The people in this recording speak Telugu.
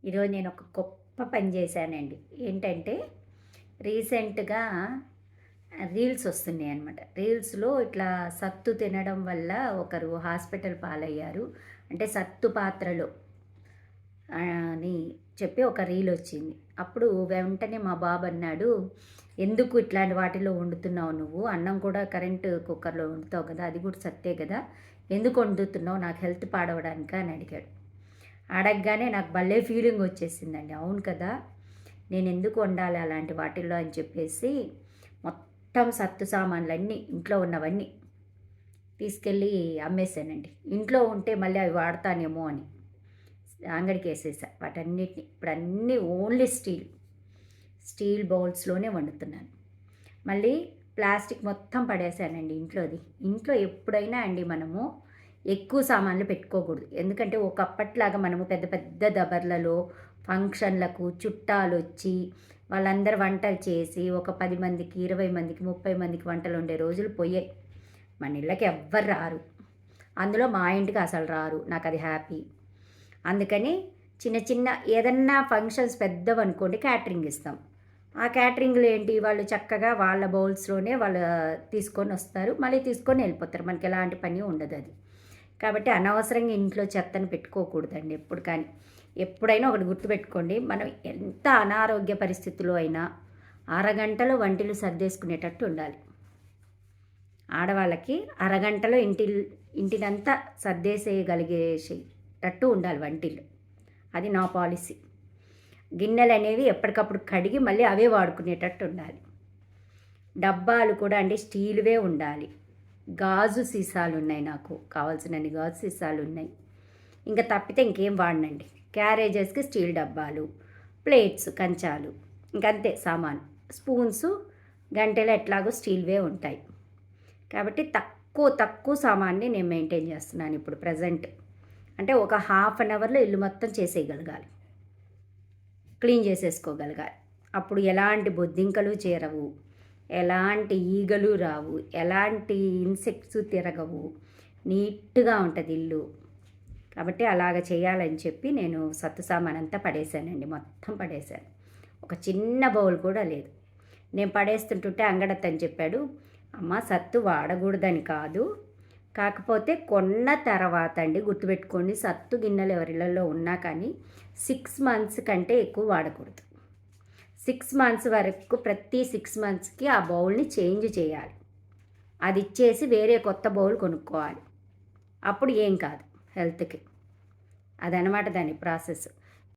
ఈరోజు నేను ఒక గొప్ప పని చేశానండి. ఏంటంటే రీసెంట్‌గా రీల్స్ వస్తున్నాయి అనమాట. రీల్స్‌లో ఇట్లా సత్తు తినడం వల్ల ఒకరు హాస్పిటల్ పాలయ్యారు. అంటే సత్తు పాత్రలో అని చెప్పి ఒక రీల్ వచ్చింది. అప్పుడు వెంటనే మా బాబు అన్నాడు, "ఎందుకు ఇట్లాంటి వాటిలో వండుతున్నావు నువ్వు? అన్నం కూడా కరెంటు కుక్కర్‌లో వండుతావు కదా! అది కూడా సత్తే కదా! ఎందుకు వండుతున్నావు? నాకు హెల్త్ పాడవడానికా?" అని అడిగాడు. అడగగానే నాకు భలే ఫీలింగ్ వచ్చేసిందండి. అవును కదా! నేనెందుకు వండాలి అలాంటి వాటిల్లో అని చెప్పేసి మొత్తం సత్తు సామాన్లన్నీ ఇంట్లో ఉన్నవన్నీ తీసుకెళ్ళి అమ్మేశానండి. ఇంట్లో ఉంటే మళ్ళీ అవి వాడతానేమో అని అంగడికేసేసా వాటన్నిటిని. ఇప్పుడు అన్నీ ఓన్లీ స్టీల్ బౌల్స్‌లోనే వండుతున్నాను. మళ్ళీ ప్లాస్టిక్ మొత్తం పడేసానండి ఇంట్లోది. ఇంట్లో ఎప్పుడైనా అండి మనము ఎక్కువ సామాన్లు పెట్టుకోకూడదు. ఎందుకంటే ఒకప్పట్లాగా మనము పెద్ద పెద్ద దబర్లలో ఫంక్షన్లకు చుట్టాలొచ్చి వాళ్ళందరూ వంటలు చేసి ఒక 10 మందికి, 20 మందికి, 30 మందికి వంటలొండే రోజులు పోయాయి. మన ఇళ్ళకి ఎవ్వరు రారు. అందులో మా ఇంటికి అసలు రారు. నాకది హ్యాపీ. అందుకని చిన్న చిన్న ఏదన్నా ఫంక్షన్స్ పెద్దవనుకోండి క్యాటరింగ్ ఇస్తాం. ఆ క్యాటరింగ్‌లో ఏంటి వాళ్ళు చక్కగా వాళ్ళ బౌల్స్‌లోనే వాళ్ళు తీసుకొనొస్తారు. మళ్ళీ తీసుకొని వెళ్ళిపోతారు. మనకి ఎలాంటి పని ఉండదది. కాబట్టి అనవసరంగా ఇంట్లో చెత్తను పెట్టుకోకూడదండి ఎప్పుడు కానీ. ఎప్పుడైనా ఒకటి గుర్తుపెట్టుకోండి. మనం ఎంత అనారోగ్య పరిస్థితిలో అయినా అరగంటలో వంటిల్లు సర్దేసుకునేటట్టు ఉండాలి. ఆడవాళ్ళకి అరగంటలో ఇంటినంతా సర్దేసేయగలిగేసేటట్టు ఉండాలి వంటిల్లు. అది నా పాలిసీ. గిన్నెలనేవి ఎప్పటికప్పుడు కడిగి మళ్ళీ అవే వాడుకునేటట్టు ఉండాలి. డబ్బాలు కూడా అండి స్టీల్‌వే ఉండాలి. గాజు సీసాలున్నాయి నాకు. కావాల్సినన్ని గాజు సీసాలున్నాయి. ఇంక తప్పితే ఇంకేం వాడనండి. క్యారేజెస్‌కి స్టీల్ డబ్బాలు, ప్లేట్స్, కంచాలు ఇంకంతే సామాను. స్పూన్సు, గంటెలు ఎట్లాగో స్టీల్‌వే ఉంటాయి. కాబట్టి తక్కువ సామాన్ని నేను మెయింటైన్ చేస్తున్నాను ఇప్పుడు ప్రెజెంట్. అంటే ఒక హాఫ్ అన్ అవర్‌లో ఇల్లు మొత్తం చేసేయగలగాలి. క్లీన్ చేసేసుకోగలగాలి. అప్పుడు ఎలాంటి బొద్దింకలు చేరవు. ఎలాంటి ఈగలు రావు. ఎలాంటి ఇన్సెక్ట్స్ తిరగవు. నీట్‌గా ఉంటది ఇల్లు. కాబట్టి అలాగ చేయాలని చెప్పి నేను సత్తు సామానంతా పడేశానండి. మొత్తం పడేశాను. ఒక చిన్న బౌల్ కూడా లేదు. నేను పడేస్తుంటుంటే అంగడతని చెప్పాడు, "అమ్మ సత్తు వాడకూడదని కాదు. కాకపోతే కొన్న తర్వాత అండి గుర్తుపెట్టుకోండి సత్తు గిన్నెలు ఎవరిళ్ళలో ఉన్నా కానీ 6 మంత్స్ కంటే ఎక్కువ వాడకూడదు. 6 మంత్స్ వరకు ప్రతి 6 మంత్స్‌కి ఆ బౌల్‌ని చేంజ్ చేయాలి. అది ఇచ్చేసి వేరే కొత్త బౌల్ కొనుక్కోవాలి. అప్పుడు ఏం కాదు హెల్త్‌కి." అదనమాట దాని ప్రాసెస్.